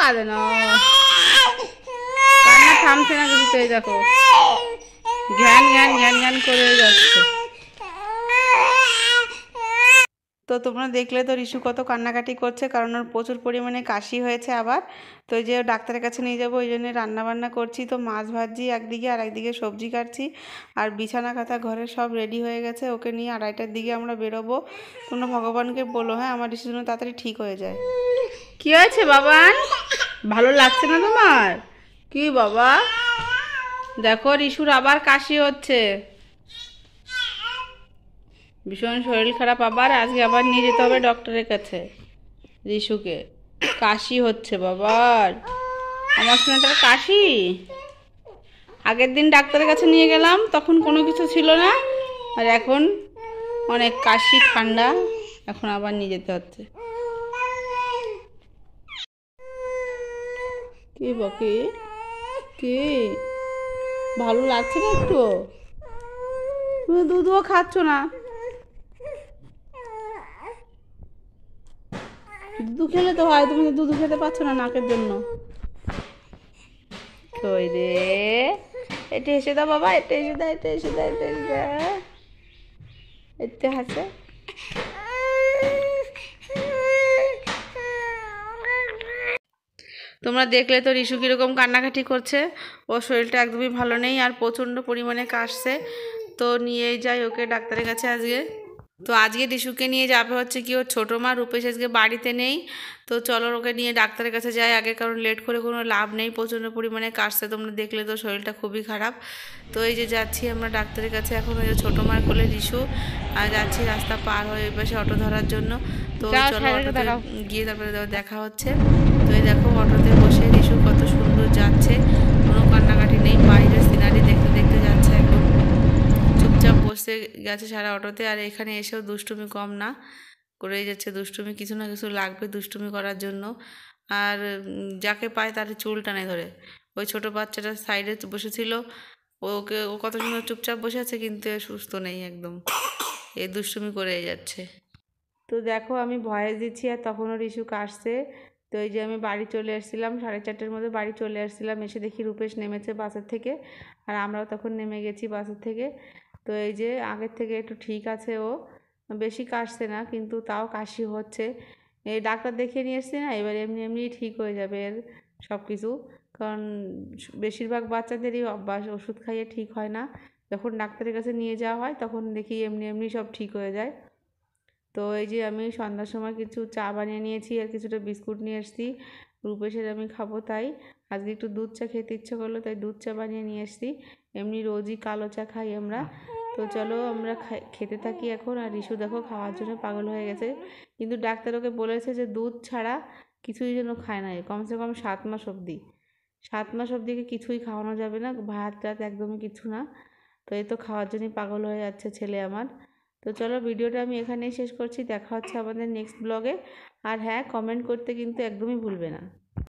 কাঁদে না, কান্না থামছে না কিছুতেই। দেখো ঘ্যান ঘ্যান ঘ্যান ঘ্যান করে যাচ্ছে। তো তোমরা দেখলে তো রিশু কত কান্নাকাটি করছে, কারণ ওর প্রচুর পরিমাণে কাশি হয়েছে আবার। তো এই যে ডাক্তারের কাছে নিয়ে যাবো, ওই জন্য রান্নাবান্না করছি। তো মাছ ভাজছি একদিকে, আর একদিকে সবজি কাটছি, আর বিছানা কাঁথা ঘরে সব রেডি হয়ে গেছে। ওকে নিয়ে 2:30টার দিকে আমরা বেরোবো। তোমরা ভগবানকে বলো হ্যাঁ আমার রিশু যেন তাড়াতাড়ি ঠিক হয়ে যায়। কি হয়েছে বাবান? ভালো লাগছে না তোমার? কি বাবা? দেখো রিশুর আবার কাশি হচ্ছে, ভীষণ শরীর খারাপ। আবার আজকে আবার নিয়ে যেতে হবে ডক্টরের কাছে রিশুকে। কাশি হচ্ছে বাবার, আমার সোনাটার কাশি। আগের দিন ডাক্তারের কাছে নিয়ে গেলাম, তখন কোনো কিছু ছিল না, আর এখন অনেক কাশি ঠান্ডা, এখন আবার নিয়ে যেতে হচ্ছে। কি বকি? কি ভালো লাগছে না একটু? তুমি দুধও খাচ্ছ না। দুধ খেলে তো হয়, তুমি তো দুধ খেতে পারছো না নাকের জন্য। কই রে, এটা এসে দাও বাবা, এটা এসে দাও, এটা এসে দাও, এটা এসে দাও, এতে হাসে। তোমরা দেখলে তো রিশু কীরকম কান্নাকাটি করছে। ওর শরীরটা একদমই ভালো নেই, আর প্রচণ্ড পরিমাণে কাশছে। তো নিয়েই যাই ওকে ডাক্তারের কাছে আজকে। তো আজকে রিশুকে নিয়ে যাবে হচ্ছে কি ওর ছোটো মা, রূপেশ আজকে বাড়িতে নেই। তো চলো ওকে নিয়ে ডাক্তারের কাছে যাই আগে, কারণ লেট করে কোনো লাভ নেই, প্রচণ্ড পরিমাণে কাশছে। তোমরা দেখলে তো শরীরটা খুবই খারাপ। তো এই যে যাচ্ছি আমরা ডাক্তারের কাছে এখন। ওই যে ছোটো মার কোলে রিশু, আর যাচ্ছি রাস্তা পার হয়ে এই পাশে অটো ধরার জন্য। তো চলো অটোতে গিয়ে তারপরে দেখা হচ্ছে। তো এই দেখো অটোতে বসে রিশু কত সুন্দর যাচ্ছে, কোনো কান্নাকাটি নেই, বাইরের সিনারি দেখতে দেখতে যাচ্ছে একদম চুপচাপ বসে গেছে সারা অটোতে। আর এখানে এসেও দুষ্টুমি কম না, করেই যাচ্ছে দুষ্টুমি, কিছু না কিছু লাগবে দুষ্টুমি করার জন্য। আর যাকে পায় তার চুল টানে ধরে। ওই ছোটো বাচ্চাটা সাইডে বসেছিল, ও কত সুন্দর চুপচাপ বসে আছে, কিন্তু সুস্থ নেই একদম, এই দুষ্টুমি করেই যাচ্ছে। তো দেখো আমি ভয়েস দিচ্ছি আর তখনও রিশু কাশছে। তো এই যে আমি বাড়ি চলে এসেছিলাম, 4:30টার মধ্যে বাড়ি চলে আসছিলাম। এসে দেখি রূপেশ নেমেছে বাসের থেকে, আর আমরাও তখন নেমে গেছি বাসের থেকে। তো এই যে আগের থেকে একটু ঠিক আছে, ও বেশি কাশছে না, কিন্তু তাও কাশি হচ্ছে। এই ডাক্তার দেখিয়ে নিয়ে এসছি না, এবার এমনি এমনিই ঠিক হয়ে যাবে এর সব কিছু। কারণ বেশিরভাগ বাচ্চাদেরই অভ্যাস, ওষুধ খাইয়ে ঠিক হয় না, যখন ডাক্তারের কাছে নিয়ে যাওয়া হয় তখন দেখি এমনি এমনি সব ঠিক হয়ে যায়। তো এই যে আমি সন্ধ্যার সময় কিছু চা বানিয়ে নিয়েছি, আর কিছুটা বিস্কুট নিয়ে এসেছি, রূপেশের আমি খাবো তাই। আজকে একটু দুধ চা খেতে ইচ্ছে করলো, তাই দুধ চা বানিয়ে নিয়ে এসেছি। এমনি রোজই কালো চা খাই আমরা। তো চলো আমরা খেতে থাকি এখন। আর রিশু দেখো খাওয়ার জন্য পাগল হয়ে গেছে, কিন্তু ডাক্তার ওকে বলেছে যে দুধ ছাড়া কিছুই যেন খায় না, কমসে কম 7 মাস অবধি। 7 মাস অবধিকে কিছুই খাওয়ানো যাবে না, ভাত টাত একদমই কিছু না। তো এই তো খাওয়ার জন্যই পাগল হয়ে যাচ্ছে ছেলে আমার। তো চলো ভিডিওটা আমি এখানেই শেষ করছি, দেখা হচ্ছে আমাদের নেক্সট ব্লগে। আর হ্যাঁ, কমেন্ট করতে কিন্তু একদমই ভুলবে না।